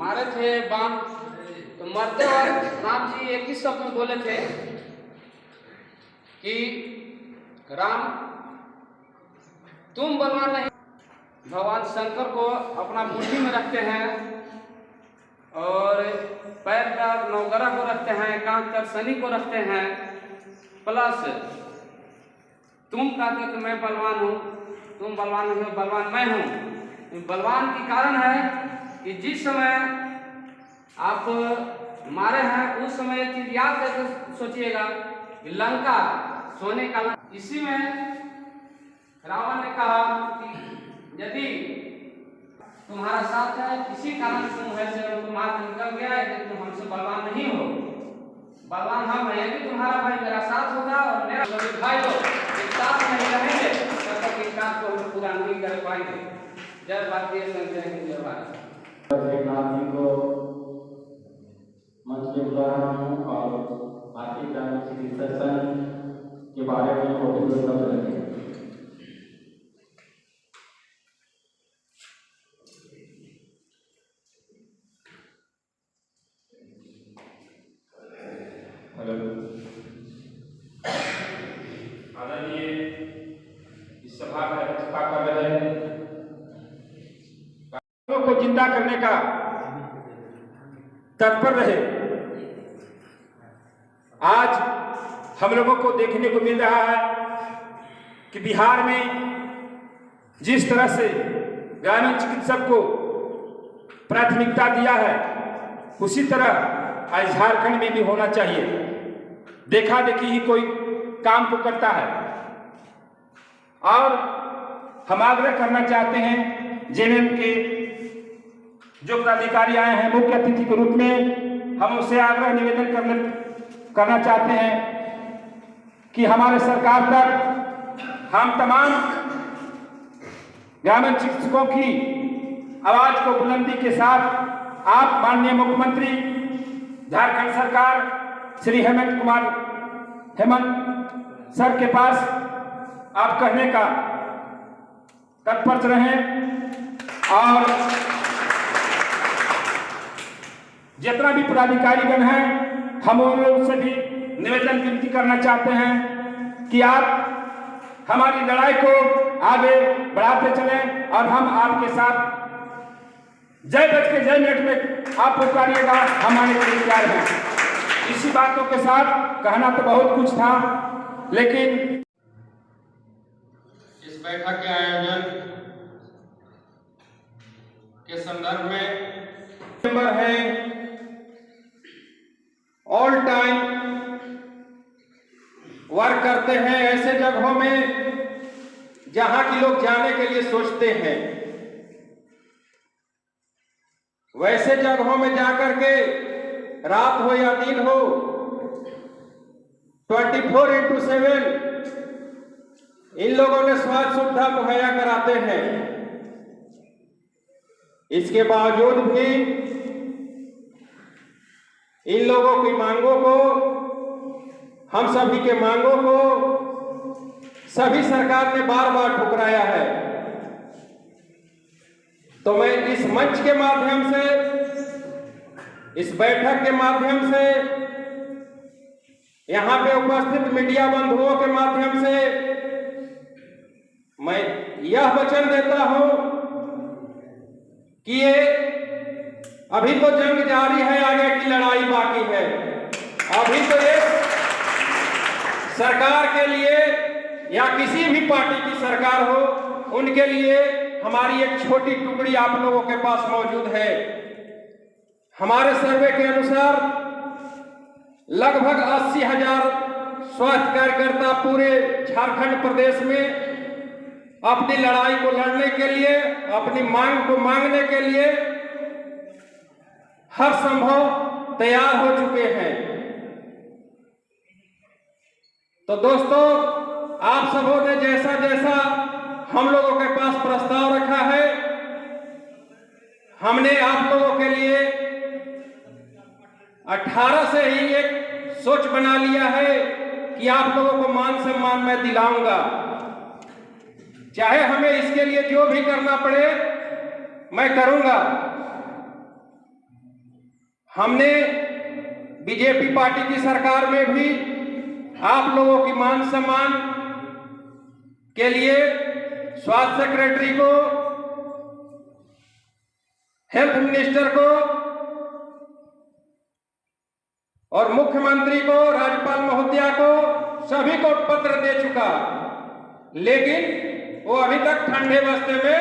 मारे थे बाण, तो मरते वक्त राम जी एक ही शब्द में बोले थे कि राम तुम बलवान नहीं। भगवान शंकर को अपना मुट्ठी में रखते हैं और पैर पर नवग्रह को रखते हैं, कांध पर शनि को रखते हैं, प्लस तुम कहते हो कि मैं बलवान हूँ, तुम बलवान नहीं हो, बलवान मैं हूँ। बलवान की कारण है कि जिस समय आप मारे हैं उस समय एक चीज याद करके सोचिएगा कि लंका सोने का इसी में रावण ने कहा कि यदि तुम्हारा साथ है इसी कारण तुम ऐसे मार निकल गया है कि तुम हमसे बलवान नहीं हो। बलवान हम हैं, यदि तुम्हारा भाई मेरा साथ होगा और मेरा भाई हो एक साथ नहीं रहेंगे तब तक इस काम को हम पूरा नहीं कर पाएंगे। जय भारतीय संविधान की जय भारत। को मंच पे बुला रहा हूँ और बाकी का सेशन के बारे में रखें। आदरणीय इस सभा का अध्यक्षता कर रहे हैं, को जिंदा करने का तत्पर रहे। आज हम लोगों को देखने को मिल रहा है कि बिहार में जिस तरह से ग्रामीण चिकित्सक को प्राथमिकता दिया है उसी तरह आज झारखंड में भी होना चाहिए। देखा देखी ही कोई काम को करता है और हम आग्रह करना चाहते हैं जेएमएम के जो पदाधिकारी आए हैं मुख्य अतिथि के रूप में, हम उससे आग्रह निवेदन करना चाहते हैं कि हमारे सरकार तक हम तमाम ग्रामीण चिकित्सकों की आवाज को बुलंदी के साथ आप माननीय मुख्यमंत्री झारखंड सरकार श्री हेमंत सर के पास आप कहने का तत्पर रहें और जितना भी पदाधिकारीगण हैं हम उन लोगों से भी निवेदन विनती करना चाहते हैं कि आप हमारी लड़ाई को आगे बढ़ाते चलें और हम आपके साथ जय बज के जय मिनट में आप पुकारिएगा, हम आने के लिए तैयार हैं। इसी बातों के साथ कहना तो बहुत कुछ था, लेकिन इस बैठक के आयोजन के संदर्भ में मेंबर हैं ऑल टाइम वर्क करते हैं ऐसे जगहों में जहां की लोग जाने के लिए सोचते हैं। वैसे जगहों में जाकर के रात हो या दिन हो 24/7 इन लोगों ने स्वास्थ्य सुविधा मुहैया कराते हैं। इसके बावजूद भी इन लोगों की मांगों को, हम सभी के मांगों को सभी सरकार ने बार बार ठुकराया है। तो मैं इस मंच के माध्यम से, इस बैठक के माध्यम से, यहां पे उपस्थित मीडिया बंधुओं के माध्यम से मैं यह वचन देता हूं कि ये अभी तो जंग जारी है, आगे की लड़ाई बाकी है। अभी तो ये सरकार के लिए या किसी भी पार्टी की सरकार हो, उनके लिए हमारी एक छोटी टुकड़ी आप लोगों के पास मौजूद है। हमारे सर्वे के अनुसार लगभग 80,000 स्वास्थ्य कार्यकर्ता पूरे झारखंड प्रदेश में अपनी लड़ाई को लड़ने के लिए, अपनी मांग को मांगने के लिए हर संभव तैयार हो चुके हैं। तो दोस्तों, आप सबों ने जैसा जैसा हम लोगों के पास प्रस्ताव रखा है, हमने आप लोगों के लिए 18 से ही एक सोच बना लिया है कि आप लोगों को मान सम्मान मैं दिलाऊंगा, चाहे हमें इसके लिए जो भी करना पड़े मैं करूंगा। हमने बीजेपी पार्टी की सरकार में भी आप लोगों की मान सम्मान के लिए स्वास्थ्य सेक्रेटरी को, हेल्थ मिनिस्टर को और मुख्यमंत्री को, राज्यपाल महोदया को, सभी को पत्र दे चुका, लेकिन वो अभी तक ठंडे बस्ते में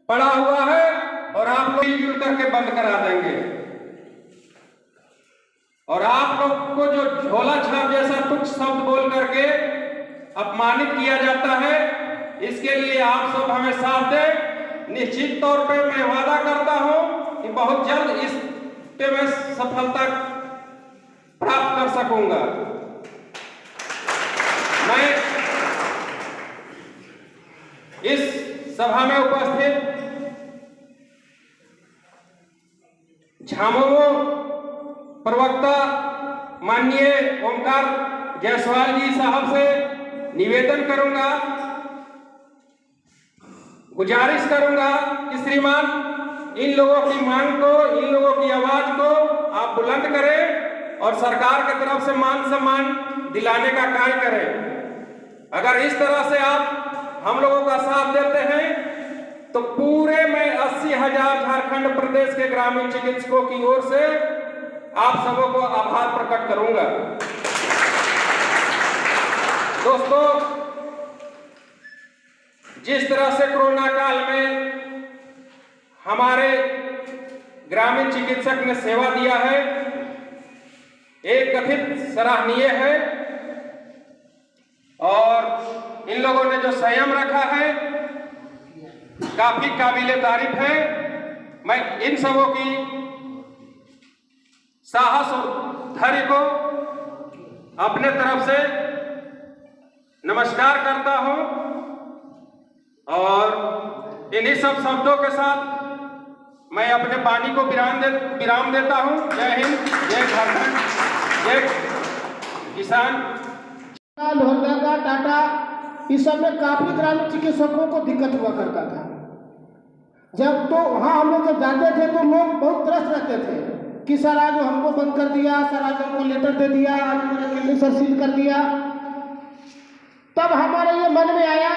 पड़ा हुआ है और आप लोग मिलजुल करके बंद करा देंगे। और आप लोग को जो झोला छाप जैसा तुच्छ शब्द बोल करके अपमानित किया जाता है, इसके लिए आप सब हमें साथ दें। निश्चित तौर पे मैं वादा करता हूं कि बहुत जल्द इस पे मैं सफलता प्राप्त कर सकूंगा। मैं इस सभा में उपस्थित झामुमो प्रवक्ता माननीय ओमकार जायसवाल जी साहब से निवेदन करूंगा, गुजारिश करूंगा कि श्रीमान इन लोगों की मांग को, इन लोगों की आवाज को आप बुलंद करें और सरकार की तरफ से मान सम्मान दिलाने का कार्य करें। अगर इस तरह से आप हम लोगों का साथ देते हैं तो पूरे मैं 80,000 झारखंड प्रदेश के ग्रामीण चिकित्सकों की ओर से आप सबों को आभार प्रकट करूंगा। दोस्तों, जिस तरह से कोरोना काल में हमारे ग्रामीण चिकित्सक ने सेवा दिया है, एक कथित सराहनीय है और इन लोगों ने जो संयम रखा है काफी काबिले तारीफ है। मैं इन सबों की साहस और धैर्य को अपने तरफ से नमस्कार करता हूं और इन्हीं सब शब्दों के साथ मैं अपने वाणी को विराम देता हूं। जय हिंद, जय झारखंड, जय किसान। लोहरदगा, टाटा, इस सब में काफी ग्रामीण चिकित्सकों को दिक्कत हुआ करता था। जब तो वहाँ हम लोग जब जाते थे तो लोग बहुत त्रस्त रहते थे कि सर आज हमको बंद कर दिया, सर आज हमको लेटर दे दिया, आज मेरा क्लिनिक सर सील कर दिया। तब हमारे ये मन में आया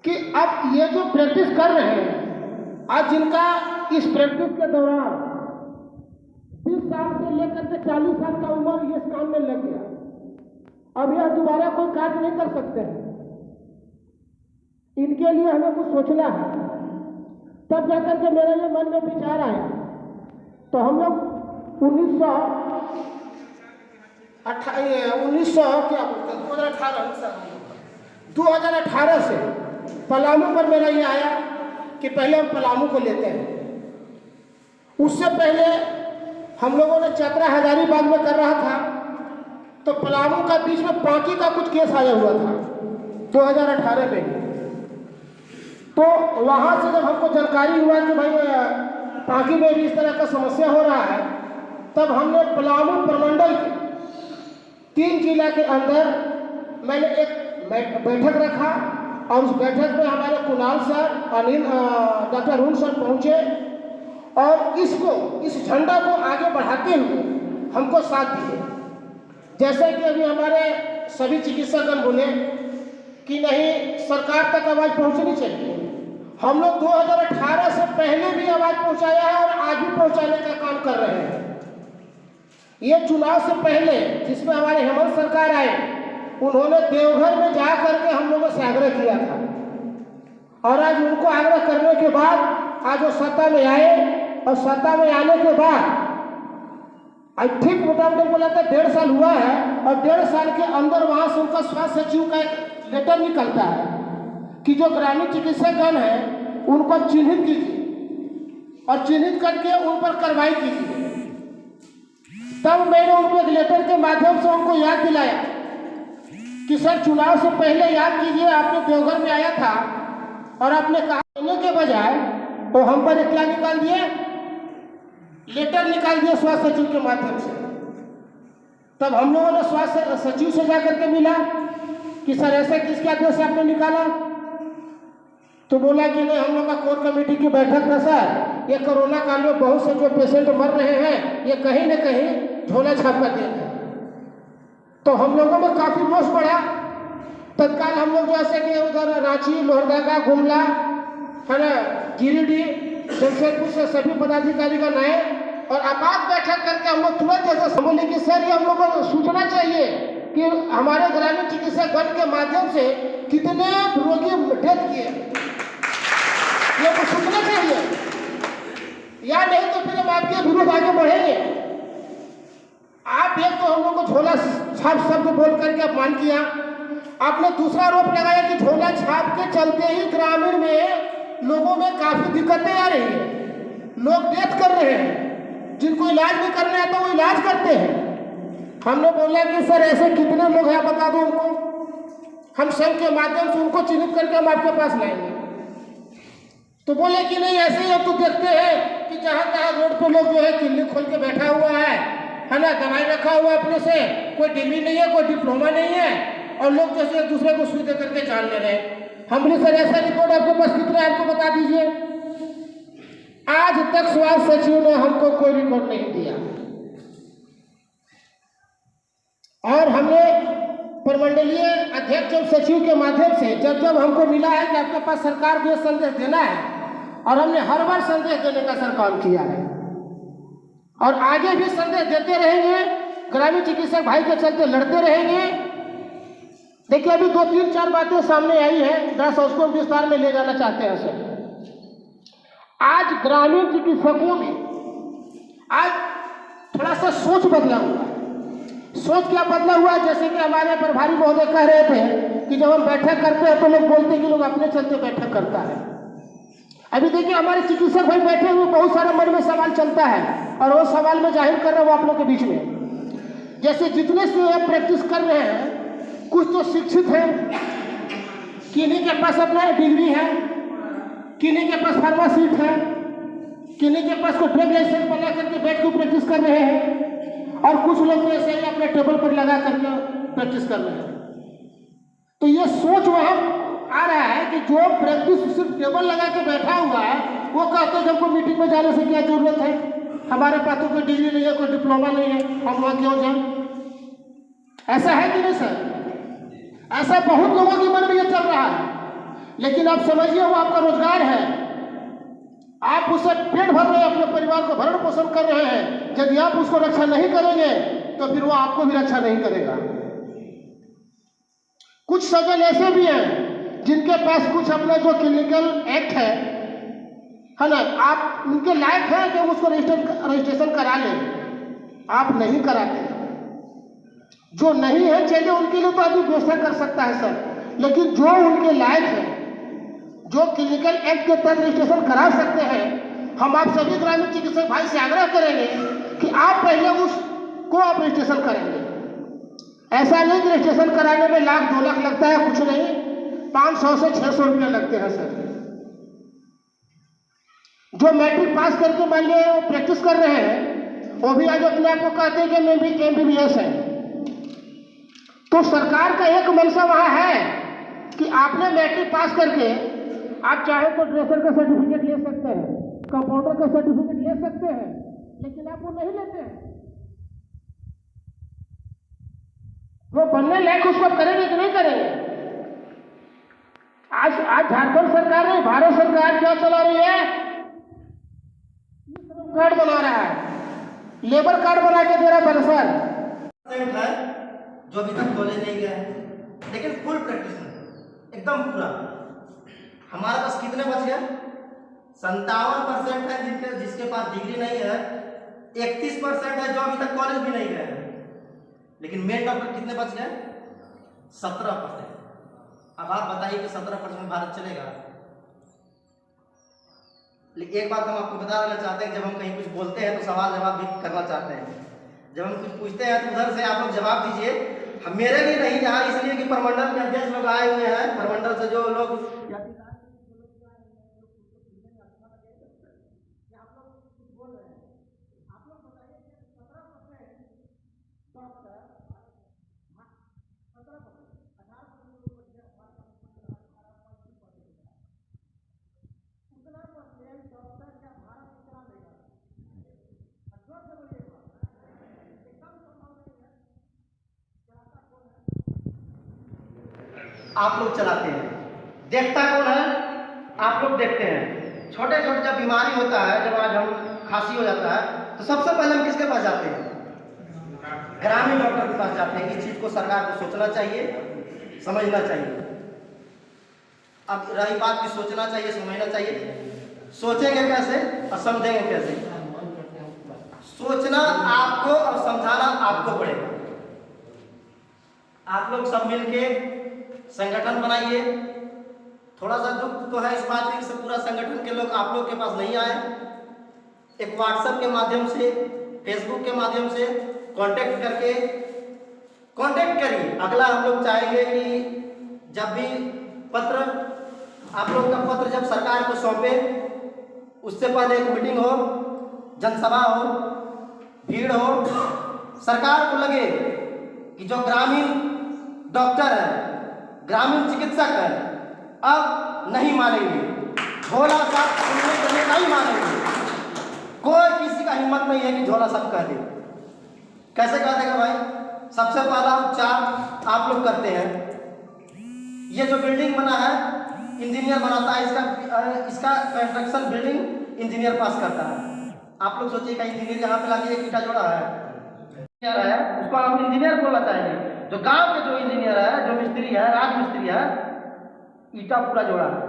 कि अब ये जो प्रैक्टिस कर रहे हैं, आज जिनका इस प्रैक्टिस के दौरान 20 साल से लेकर के 40 साल का उम्र इस काम में लग गया, अब यह दोबारा कोई कार्य नहीं कर सकते हैं। इनके लिए हमें कुछ सोचना है। तब जाकर के मेरे ये मन में विचार आया, तो हम लोग 2018 से पलामू पर मेरा ये आया कि पहले हम पलामू को लेते हैं। उससे पहले हम लोगों ने चतरा हजारीबाग में कर रहा था, तो पलामू का बीच में पांकी का कुछ केस आया हुआ था 2018 में। तो वहाँ से जब हमको जानकारी हुआ कि भाई पांकी में भी इस तरह का समस्या हो रहा है, तब हमने पलामू प्रमंडल के 3 जिला के अंदर मैंने एक बैठक रखा और उस बैठक में हमारे Kunal sir, Anil, doctor Arun sir पहुँचे और इस झंडा को आगे बढ़ाते हुए हमको साथ दिए। जैसे कि अभी हमारे सभी चिकित्सकगण बोले कि नहीं, सरकार तक आवाज़ पहुंचनी चाहिए। हम लोग 2018 से पहले भी आवाज़ पहुंचाया है और आज भी पहुंचाने का काम कर रहे हैं। ये चुनाव से पहले जिसमें हमारे हेमंत सरकार आए, उन्होंने देवघर में जा करके हम लोगों से आग्रह किया था और आज उनको आग्रह करने के बाद आज वो सत्ता में आए और सत्ता में आने के बाद आज ठीक मोटामोटी बोला था 1.5 साल हुआ है और 1.5 साल के अंदर वहाँ से उनका स्वास्थ्य सचिव का एक लेटर निकलता है कि जो ग्रामीण चिकित्सकगण हैं उनको चिन्हित कीजिए और चिन्हित करके उन पर कार्रवाई कीजिए। तब मैंने उनको एक लेटर के माध्यम से उनको याद दिलाया कि सर चुनाव से पहले याद कीजिए, आपने देवघर में आया था और आपने कहा देने के बजाय तो हम पर क्या निकाल दिए, लेटर निकाल दिया स्वास्थ्य सचिव के माध्यम से। तब हम लोगों ने स्वास्थ्य सचिव से जाकर के मिला कि सर ऐसा किसके आदेश से आपने निकाला, तो बोला कि नहीं, हम लोग का कोर कमेटी की बैठक था सर, ये कोरोना काल में बहुत से जो पेशेंट मर रहे हैं, ये कहीं न कहीं झोला छाप का देन है। तो हम लोगों में काफ़ी रोष बढ़ा। तत्काल हम लोग जैसे कि उधर रांची, लोहरदगा, गुमला, है ना, गिरिडीह, जमशेदपुर से सभी पदाधिकारीगण आए और आपात बैठक करके हम लोग तुरंत जैसे बोले कि सर ये हम लोगों को सूचना चाहिए कि हमारे ग्रामीण चिकित्सक गण के माध्यम से कितने रोगी डेथ किए, ये तो सूचना चाहिए, या नहीं तो फिर हम आपके विरुद्ध आगे बढ़ेंगे। आप एक तो हम लोग को झोला छाप शब्द बोल करके अपमान किया, आपने दूसरा आरोप लगाया कि झोला छाप के चलते ही ग्रामीण में लोगों में काफी दिक्कतें आ रही हैं, लोग डेथ कर रहे हैं, जिनको इलाज नहीं करना है तो वो इलाज करते हैं। हमने बोला कि सर ऐसे कितने लोग हैं बता दो उनको, हम संघ के माध्यम से उनको चिन्हित करके हम आपके पास लाएंगे। तो बोले कि नहीं ऐसे ही, अब तो देखते हैं कि जहाँ तहाँ रोड पे लोग जो है क्लिनिक खोल के बैठा हुआ है ना, दवाई रखा हुआ अपने से, कोई डिग्री नहीं है, कोई डिप्लोमा नहीं है, और लोग जैसे एक दूसरे को सुई दे करके जान ले रहे हैं। हम बोले सर ऐसा रिपोर्ट आपके पास कितना है, आपको बता दीजिए। आज तक स्वास्थ्य सचिव ने हमको कोई रिपोर्ट नहीं दिया, और हमने प्रमंडलीय अध्यक्ष और सचिव के माध्यम से जब हमको मिला है कि आपके पास सरकार को यह संदेश देना है, और हमने हर बार संदेश देने का सर काम किया है और आगे भी संदेश देते रहेंगे। ग्रामीण चिकित्सक भाई के चलते लड़ते रहेंगे। देखिए अभी 2-3-4 बातें सामने आई है, जरा सा उसको विस्तार में ले जाना चाहते हैं सर। आज ग्रामीण चिकित्सकों में आज थोड़ा सा सोच बदला हुआ है। सोच क्या बदला हुआ है, जैसे कि हमारे प्रभारी महोदय कह रहे थे कि जब हम बैठक करते हैं तो लोग बोलते हैं कि लोग अपने चलते बैठक करता है। अभी देखिए हमारे चिकित्सक भाई बैठे हुए, बहुत सारे मन में सवाल चलता है और वो सवाल में जाहिर कर रहे हैं वो आप लोग के बीच में। जैसे जितने से प्रैक्टिस कर रहे हैं, कुछ तो शिक्षित हैं, किन्हीं के पास अपना डिग्री है, किन्हीं के पास फार्मासिस्ट है, किन्हीं के पास कोई ट्रेड लाइसेंस बना करके बैठ के प्रैक्टिस कर रहे हैं, और कुछ लोग तो ऐसे ही अपने टेबल पर लगा करके प्रैक्टिस कर रहे हैं। तो ये सोच वहाँ आ रहा है कि जो प्रैक्टिस सिर्फ टेबल लगा के बैठा हुआ है वो कहते हैं कि हमको मीटिंग में जाने से क्या जरूरत है, हमारे पास तो कोई डिग्री नहीं है, कोई डिप्लोमा नहीं है, हम वहाँ क्यों जाए। ऐसा है कि नहीं सर? ऐसा बहुत लोगों के मन में ये चल रहा है। लेकिन आप समझिए वो आपका रोजगार है, आप उससे पेट भर रहे हैं, अपने परिवार को भरण पोषण कर रहे हैं। यदि आप उसको रक्षा नहीं करेंगे तो फिर वो आपको भी रक्षा नहीं करेगा। कुछ सज्जन ऐसे भी हैं जिनके पास कुछ अपना जो क्लिनिकल एक्ट है ना, आप उनके लायक हैं कि उसको रजिस्ट्रेशन करा लें, आप नहीं कराते। जो नहीं है चलिए उनके लिए तो आदमी व्यवस्था कर सकता है सर, लेकिन जो उनके लायक है, जो क्लिनिकल एक्ट के तहत रजिस्ट्रेशन करा सकते हैं, हम आप सभी ग्रामीण चिकित्सक भाई से आग्रह करेंगे कि आप पहले उसको आप रजिस्ट्रेशन करेंगे। ऐसा नहीं कि रजिस्ट्रेशन कराने में 1 लाख 2 लाख लगता है, कुछ नहीं, 500 से 600 रुपये लगते हैं सर। जो मैट्रिक पास करके मान लीजिए वो प्रैक्टिस कर रहे हैं, वो भी आज अपने आप को कहते हैं कि मैं भी MBBS है। तो सरकार का एक मंशा वहाँ है कि आपने मैट्रिक पास करके आप चाहे तो ड्रेसर का सर्टिफिकेट ले सकते हैं, कंपाउंडर का सर्टिफिकेट ले सकते हैं, लेकिन आप वो नहीं लेते हैं। वो बनने लायक उसको करेंगे कि नहीं करेंगे? आज झारखंड सरकार नहीं, भारत सरकार क्या चला रही है, कार्ड बना रहा है, लेबर कार्ड बना के दे रहा है सर। जो अभी तक कॉलेज नहीं गए हैं, लेकिन फुल प्रैक्टिस है एकदम पूरा। हमारे पास कितने बच गए? 57% है जिसके पास डिग्री नहीं है, 31% है जो अभी तक कॉलेज भी नहीं गए हैं। लेकिन मेन डॉक्टर कितने बच गए? 17%। अब आप बताइए कि 17% में भारत चलेगा? लेकिन एक बात हम आपको बता देना चाहते हैं, जब हम कहीं कुछ बोलते हैं तो सवाल जवाब भी करना चाहते हैं। जब हम कुछ पूछते हैं तो उधर से आप लोग जवाब दीजिए। मेरे लिए नहीं, यहाँ इसलिए कि प्रमंडल के अध्यक्ष लोग आए हुए हैं, प्रमंडल से जो लोग आप लोग चलाते हैं, देखता कौन है? आप लोग देखते हैं। छोटे छोटे जब बीमारी होता है, जब आज हम खांसी हो जाता है, तो सबसे पहले हम किसके पास जाते हैं? ग्रामीण डॉक्टर के पास जाते हैं। इस चीज को सरकार को सोचना चाहिए, समझना चाहिए। अब रही बात की सोचना चाहिए, समझना चाहिए, सोचेंगे कैसे और समझेंगे कैसे? सोचना आपको और समझाना आपको पड़ेगा। आप लोग सब मिलके संगठन बनाइए। थोड़ा सा दुख तो है इस बात की, पूरा संगठन के लोग आप लोग के पास नहीं आए। एक व्हाट्सएप के माध्यम से, फेसबुक के माध्यम से कांटेक्ट करके कांटेक्ट करिए। अगला हम लोग चाहेंगे कि जब भी पत्र, आप लोग का पत्र जब सरकार को सौंपे, उससे पहले एक मीटिंग हो, जनसभा हो, भीड़ हो। सरकार को लगे कि जो ग्रामीण डॉक्टर है, ग्रामीण चिकित्सक है, अब नहीं मानेंगे, झोला साहब सुनने के लिए नहीं मानेंगे। कोई किसी का हिम्मत नहीं है कि झोला साहब कह दे। कैसे कह देगा भाई? सबसे पहला उपचार आप लोग करते हैं। ये जो बिल्डिंग बना है, इंजीनियर बनाता है, इसका कंस्ट्रक्शन बिल्डिंग इंजीनियर पास करता है। आप लोग सोचिएगा, इंजीनियर यहाँ पे लाके एक ईटा जोड़ा है, उसको हम इंजीनियर बोलना चाहेंगे। जो गांव के जो इंजीनियर है, जो मिस्त्री है, राज मिस्त्री है, ईटा पूरा जोड़ा है।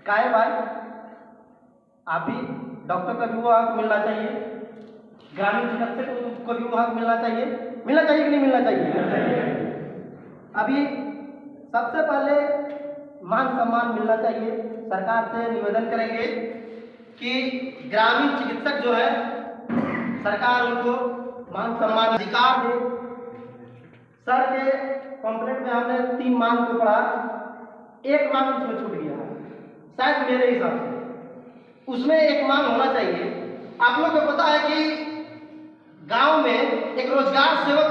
काहे भाई? आप भी डॉक्टर का भी वो हक मिलना चाहिए, ग्रामीण चिकित्सक को भी वो हक मिलना चाहिए। मिलना चाहिए कि नहीं मिलना चाहिए? अभी सबसे पहले मान सम्मान मिलना चाहिए। सरकार से निवेदन करेंगे कि ग्रामीण चिकित्सक जो है, सरकार उनको मान सम्मान अधिकार दे। सर के कॉम्प्लेट में हमने 3 मांग को पढ़ा, एक मांग उसमें छूट गया शायद मेरे हिसाब से। उसमें एक मांग होना चाहिए। आप लोग को पता है कि गांव में एक रोजगार सेवक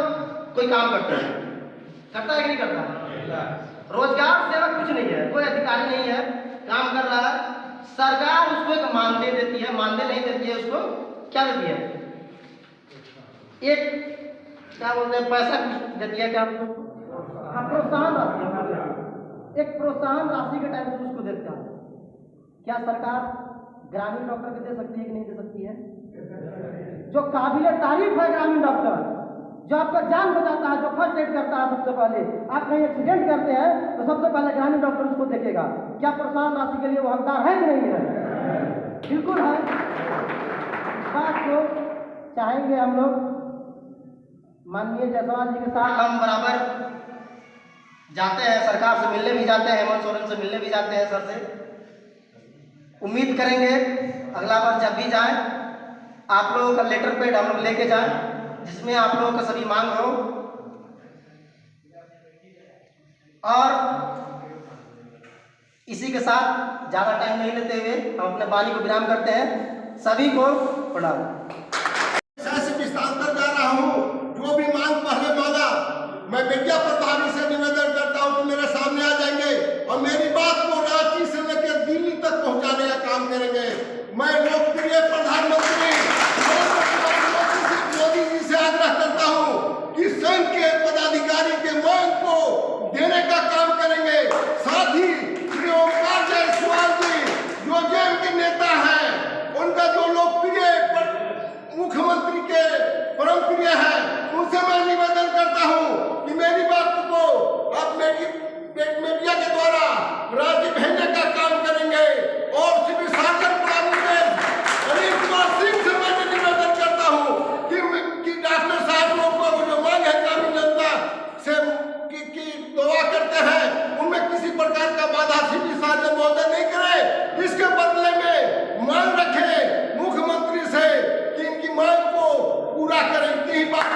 कोई काम करता है कि नहीं करता? रोजगार सेवक कुछ नहीं है, कोई अधिकारी नहीं है, काम कर रहा है। सरकार उसको एक मानदेय देती है, मानदेय नहीं देती है, उसको क्या देती है? एक क्या बोलते हैं, पैसा देती है, क्या प्रोत्साहन राशि। एक प्रोत्साहन राशि के टाइम से उसको देता है। क्या सरकार ग्रामीण डॉक्टर को दे सकती है कि नहीं दे सकती है? जो काबिले तारीफ है ग्रामीण डॉक्टर, जो आपका जान बचाता है, जो फर्स्ट एड करता है, सबसे पहले आप कहीं एक्सीडेंट करते हैं तो सबसे पहले ग्रामीण डॉक्टर उसको देखेगा। क्या प्रोत्साहन राशि के लिए वो हकदार है कि नहीं है? बिल्कुल है। बात को चाहेंगे हम लोग माननीय जायसवाल जी के साथ हम बराबर जाते हैं, सरकार से मिलने भी जाते हैं, हेमंत सोरेन से मिलने भी जाते हैं सर से। उम्मीद करेंगे अगला बार जब भी जाएं, आप लोगों का लेटर पैड हम लोग लेके जाएं, जिसमें आप लोगों का सभी मांग हो। और इसी के साथ ज़्यादा टाइम नहीं लेते हुए हम अपने वाणी को विराम करते हैं। सभी को प्रणाम। विस्तार जा रहा हूँ, जो भी मांग पहले मांगा, मैं मीडिया प्रभारी से निवेदन करता हूँ कि मेरे सामने आ जाएंगे और मेरी बात को रांची से लेकर दिल्ली तक पहुँचाने का काम करेंगे। मैं लोकप्रिय प्रधानमंत्री मोदी जी से आग्रह करता हूँ कि संघ के पदाधिकारी के मांग को देने का काम करेंगे। साथ ही श्री ओमकार जायसवाल जी जो जेएम के नेता हैं, उनका जो लोकप्रिय मुख्यमंत्री के परम प्रिय है, उनसे मैं निवेदन करता हूं कि मेरी बात को आप मीडिया के द्वारा राज्य भेजने का काम करेंगे। और श्री सागर प्राणी में अनिल कुमार सिंह से मैं निवेदन करता हूं कि डॉक्टर साहब लोग को जो मांग है ग्रामीण जनता से की दुआ करते हैं, उनमें किसी प्रकार का बाधा श्री सागर महोदय नहीं करे। इसके बदले में मांग रखें मुख्यमंत्री से कि इनकी मांग को पूरा करें। इतनी बात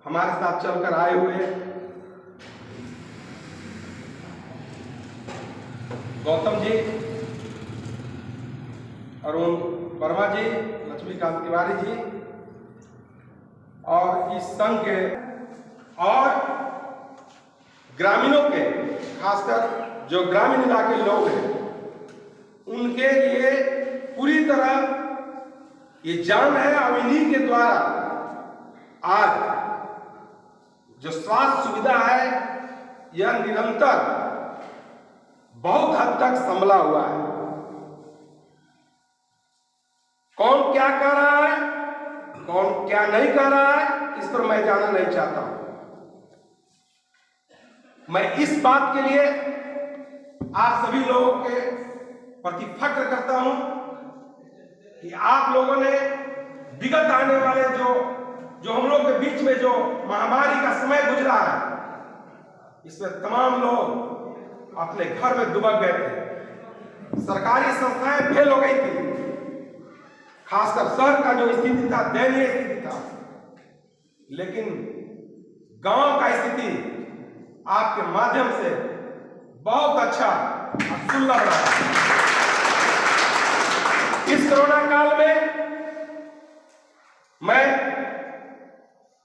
हमारे साथ चलकर आए हुए गौतम जी, अरुण वर्मा जी, लक्ष्मीकांत तिवारी जी और इस संघ के और ग्रामीणों के, खासकर जो ग्रामीण इलाके लोग हैं, उनके लिए पूरी तरह ये जान है। अब इन्हीं के द्वारा आज जो स्वास्थ्य सुविधा है यह निरंतर बहुत हद तक संभला हुआ है। कौन क्या कर रहा है, कौन क्या नहीं कर रहा है, इस पर मैं जाना नहीं चाहता हूं। मैं इस बात के लिए आप सभी लोगों के प्रति फक्र करता हूं कि आप लोगों ने विगत आने वाले जो हम लोग के बीच में जो महामारी का समय गुजरा है, इसमें तमाम लोग अपने घर में दुबक गए थे, सरकारी संस्थाएं फेल हो गई थी, खासकर शहर का जो स्थिति था दयनीय स्थिति था, लेकिन गांव का स्थिति आपके माध्यम से बहुत अच्छा और सुलभ रहा। इस कोरोना काल में मैं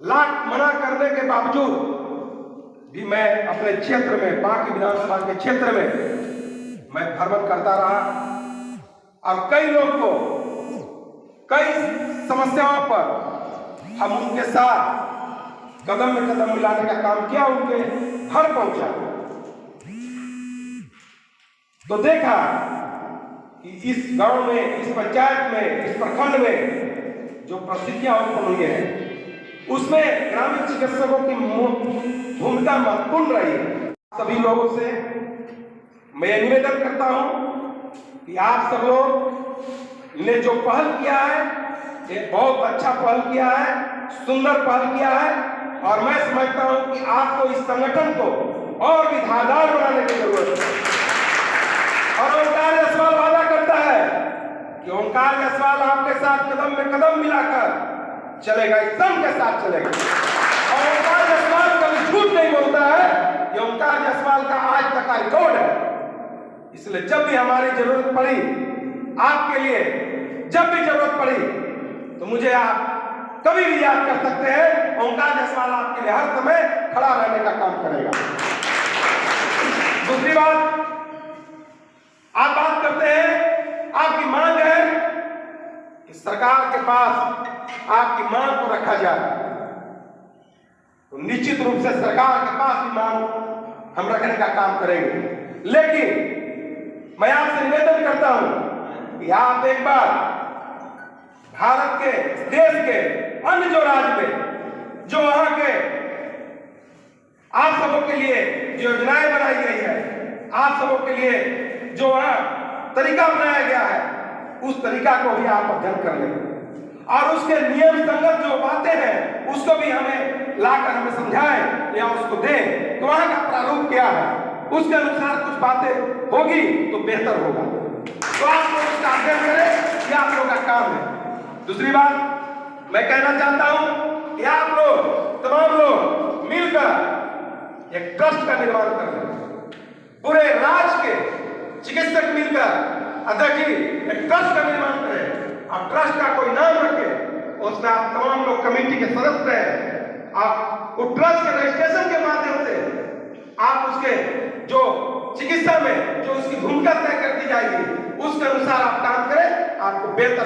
लाख मना करने के बावजूद भी मैं अपने क्षेत्र में, बाकी विधानसभा के क्षेत्र में मैं भ्रमण करता रहा और कई लोग को कई समस्याओं पर हम उनके साथ कदम में कदम मिलाने का काम किया, उनके घर पहुंचा तो देखा कि इस गांव में, इस पंचायत में, इस प्रखंड में जो परिस्थितियां उत्पन्न हुई है उसमें ग्रामीण चिकित्सकों की भूमिका महत्वपूर्ण रही है। सभी लोगों से मैं निवेदन करता हूं कि आप सब लोग ने जो पहल किया है, एक बहुत अच्छा पहल किया है, सुंदर पहल किया है और मैं समझता हूं कि आपको इस संगठन को और भी धारदार बनाने की जरूरत है। और ओंकार जायसवाल वादा करता है कि ओंकार जायसवाल आपके साथ कदम में कदम मिलाकर चलेगा, एकदम के साथ चलेगा। और ओंकार जायसवाल कभी झूठ नहीं बोलता है, ये ओंकार जायसवाल का आज तक का रिकॉर्ड है। इसलिए जब भी हमारी जरूरत पड़ी आपके लिए, जब भी जरूरत पड़ी तो मुझे आप कभी भी याद कर सकते हैं। ओंकार जायसवाल आपके लिए हर समय खड़ा रहने का काम करेगा। दूसरी बात, आप बात करते हैं, आपकी मांग है कि सरकार के पास आपकी मांग को रखा जाए, तो निश्चित रूप से सरकार के पास भी मांग हम रखने का काम करेंगे। लेकिन मैं आपसे निवेदन करता हूं कि आप एक बार भारत के, देश के अन्य जो राज्य में जो वहां के आप सबों के लिए जो योजनाएं बनाई गई है, आप सबों के लिए जो वहां तरीका बनाया गया है, उस तरीका को भी आप अध्ययन कर लें और उसके नियम संगत जो बातें हैं उसको भी हमें लाकर हमें समझाएं या उसको दें। तो वहां का प्रारूप क्या है, उसके अनुसार कुछ बातें होगी तो बेहतर होगा। तो आप लोग उसका अध्ययन करें, यह आप लोगों का काम है। दूसरी बात मैं कहना चाहता हूं कि आप लोग, तमाम लोग मिलकर एक ट्रस्ट का निर्माण कर लें। पूरे राज्य के चिकित्सक मिलकर अध्यक्ष जी एक ट्रस्ट का निर्माण करें। आप ट्रस्ट का कोई नाम रखें, उसमें आप तमाम लोग कमेटी के सदस्य हैं। आप उस ट्रस्ट के रजिस्ट्रेशन के माध्यम से आप उसके जो चिकित्सा में जो उसकी भूमिका तय कर दी जाएगी उसके अनुसार आप काम करें, आपको बेहतर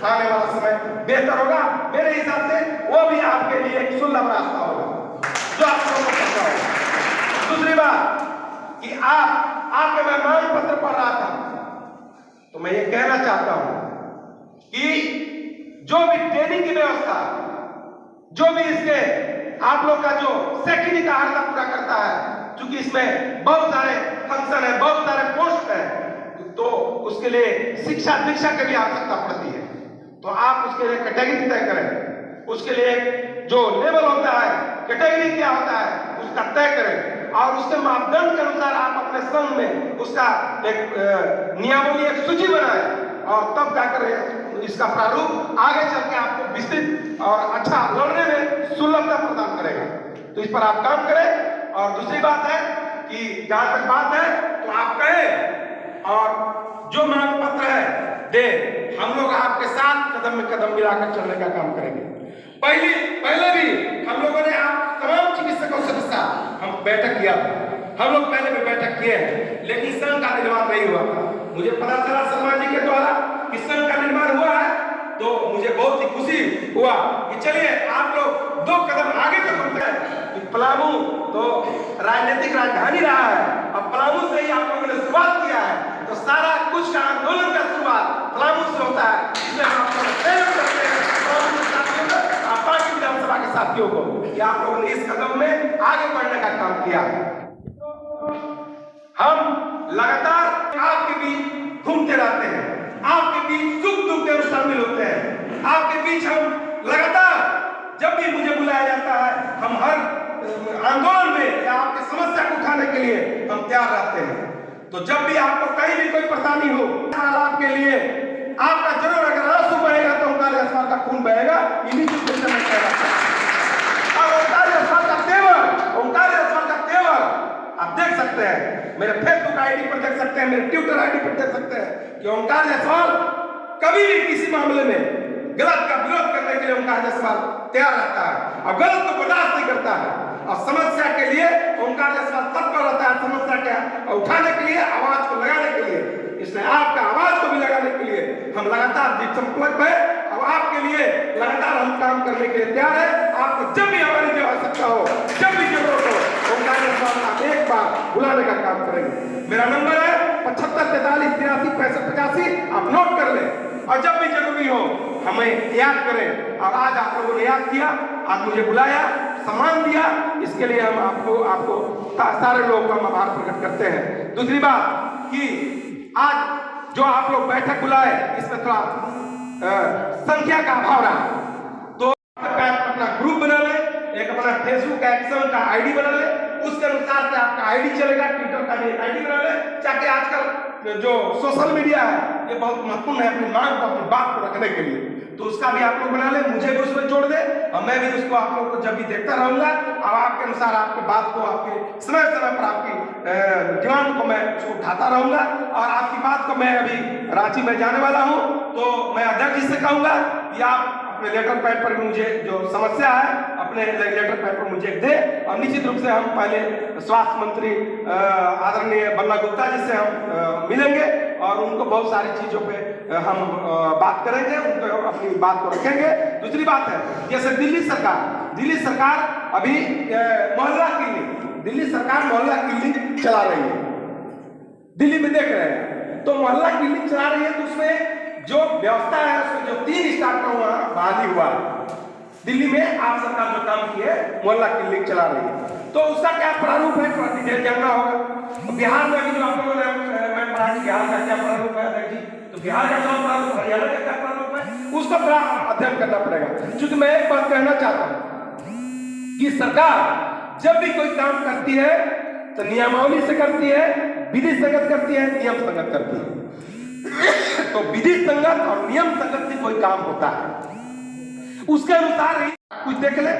आने वाला समय बेहतर होगा। मेरे हिसाब से वो भी आपके लिए एक सुलभ रास्ता होगा जो आपको पता होगा। दूसरी बात कि आपके मैं मांग पत्र पढ़ रहा था तो मैं ये कहना चाहता हूं कि जो भी ट्रेनिंग की व्यवस्था, जो भी इसके आप लोग का जो शैक्षणिक अर्हता पूरा करता है, क्योंकि इसमें बहुत सारे फंक्शन है, बहुत सारे पोस्ट है, तो उसके लिए शिक्षा दीक्षा की भी आवश्यकता पड़ती है। तो आप उसके लिए कैटेगरी तय करें, उसके लिए जो लेवल होता है, कैटेगरी क्या होता है, उसका तय करें और उसके मापदंड के अनुसार आप अपने संघ में उसका एक नियमावली, एक सूची बनाएं और तब जाकर इसका प्रारूप आगे चल के आपको विस्तृत और अच्छा लड़ने में सुलभता प्रदान करेगा। तो इस पर आप काम करें। और दूसरी बात है कि जहां तक बात है तो आप कहें और जो मांग पत्र है दे, हम लोग आपके साथ कदम में कदम मिलाकर चलने का काम करेंगे। पहले भी हम लोगों ने आप तमाम चिकित्सकों से हम बैठक किया था, हम लोग पहले भी बैठक किए हैं, लेकिन संघ का निर्माण नहीं हुआ था। मुझे पता चला शर्मा जी के द्वारा कि संघ का निर्माण हुआ है, तो मुझे बहुत ही खुशी हुआ कि चलिए आप लोग 2 कदम आगे तक बढ़ते हैं। पलामू तो राजनीतिक राजधानी रहा है। अब पलामू से ही आप लोगों ने शुरुआत किया है, तो सारा कुछ का आंदोलन का शुरुआत पलामू से होता है। इसलिए हम आप लोग प्रेरित करते हैं पलामू के साथियों को, आप पार्टी विधानसभा के साथियों को, कि आप लोगों ने इस कदम में आगे बढ़ने का काम किया। हम लगातार आपके बीच घूमते रहते हैं, आपके बीच सुख दुख में शामिल होते हैं, आपके बीच हम लगातार जब भी मुझे बुलाया जाता है, हम हर आंदोलन में या आपकी समस्या को उठाने के लिए हम तैयार रहते हैं। तो जब भी आपको कहीं भी कोई परेशानी हो, आपके लिए आपका जरूर अगर आंसू बहेगा तो ओंकार जायसवाल का खून बहेगा, इन्हीं चीजों से मैं कह रहा हूं। और ओंकार जायसवाल का तेवर आप देख सकते हैं, मेरे फेसबुक आईडी पर देख सकते हैं, मेरे ट्विटर आईडी पर देख सकते हैं कि ओंकार जायसवाल कभी भी किसी मामले में गलत का विरोध करने के लिए ओंकार जायसवाल तैयार रहता है और गलत को बर्दाश्त नहीं करता है। और समस्या के लिए ओंकार जायसवाल तत्पर रहता है, समस्या के उठाने के लिए, आवाज को लगाने के लिए। इसलिए आपका आवाज को भी लगाने के लिए हम लगातार संपर्क में, अब आपके लिए लगातार हम काम करने के लिए तैयार है। आपको जब भी हमारी जो आवश्यकता हो, जब भी जरूरत हो, ओंकार जायसवाल आप एक बार बुलाने का काम करेंगे। मेरा नंबर है 75 43 83 65 85, आप नोट कर लें और जब भी जरूरी हो हमें याद करें। और आज आप लोगों ने याद किया, आज मुझे बुलाया, सम्मान दिया, इसके लिए हम आपको सारे लोगों का आभार प्रकट करते हैं। दूसरी बात कि आज जो आप लोग बैठक बुलाए, इसमें थोड़ा संख्या का अभाव रहा, तो अपना ग्रुप बना ले, एक अपना फेसबुक एक्शन का आईडी बना ले, उसके अनुसार से आपका आईडी चलेगा, ट्विटर का भी आईडी बना ले, ताकि आजकल जो सोशल मीडिया है ये बहुत महत्वपूर्ण है अपनी मांग को, अपनी बात को रखने के लिए। तो उसका भी आप लोग बना ले, मुझे भी उसमें जोड़ दे और मैं भी उसको आप लोगों को जब भी देखता रहूंगा और आपके अनुसार आपकी बात को, आपके समय समय पर आपकी डिमांड को मैं उसको उठाता रहूंगा। और आपकी बात को मैं अभी रांची में जाने वाला हूं, तो मैं अध्यक्ष जी से कहूंगा कि आप अपने लेटर पैड पर भी मुझे जो समस्या है अपने लेटर पैड पर मुझे दे। और निश्चित रूप से हम पहले स्वास्थ्य मंत्री आदरणीय बल्ला गुप्ता जी से हम मिलेंगे और उनको बहुत सारी चीजों पे हम बात करेंगे, उनको अपनी बात को रखेंगे। दूसरी बात है, जैसे दिल्ली सरकार अभी मोहल्ला क्लिनिक, दिल्ली सरकार मोहल्ला क्लिनिक चला रही है, दिल्ली में देख रहे हैं, तो मोहल्ला क्लिनिक चला रही है, तो उसमें जो व्यवस्था है, उसमें जो 3 स्टाफ का वहां बहाली हुआ है, दिल्ली में आप सरकार जो काम की है मोहल्ला क्लिनिक चला रही है, तो उसका क्या प्रारूप है, थोड़ा डिटेल जानना होगा। बिहार में भी जो आप लोगों ने मैं पढ़ा कि बिहार का क्या प्रारूप है अध्यक्ष जी, तो बिहार का क्या प्रारूप, हरियाणा का क्या प्रारूप है, उसका थोड़ा अध्ययन करना पड़ेगा। क्योंकि मैं एक बात कहना चाहता हूं कि सरकार जब भी कोई काम करती है तो नियमावली से करती है, विधि संगत करती है, नियम संगत करती है। तो विधि संगत और नियम संगत से कोई काम होता है, उसके अनुसार ही कुछ देख ले।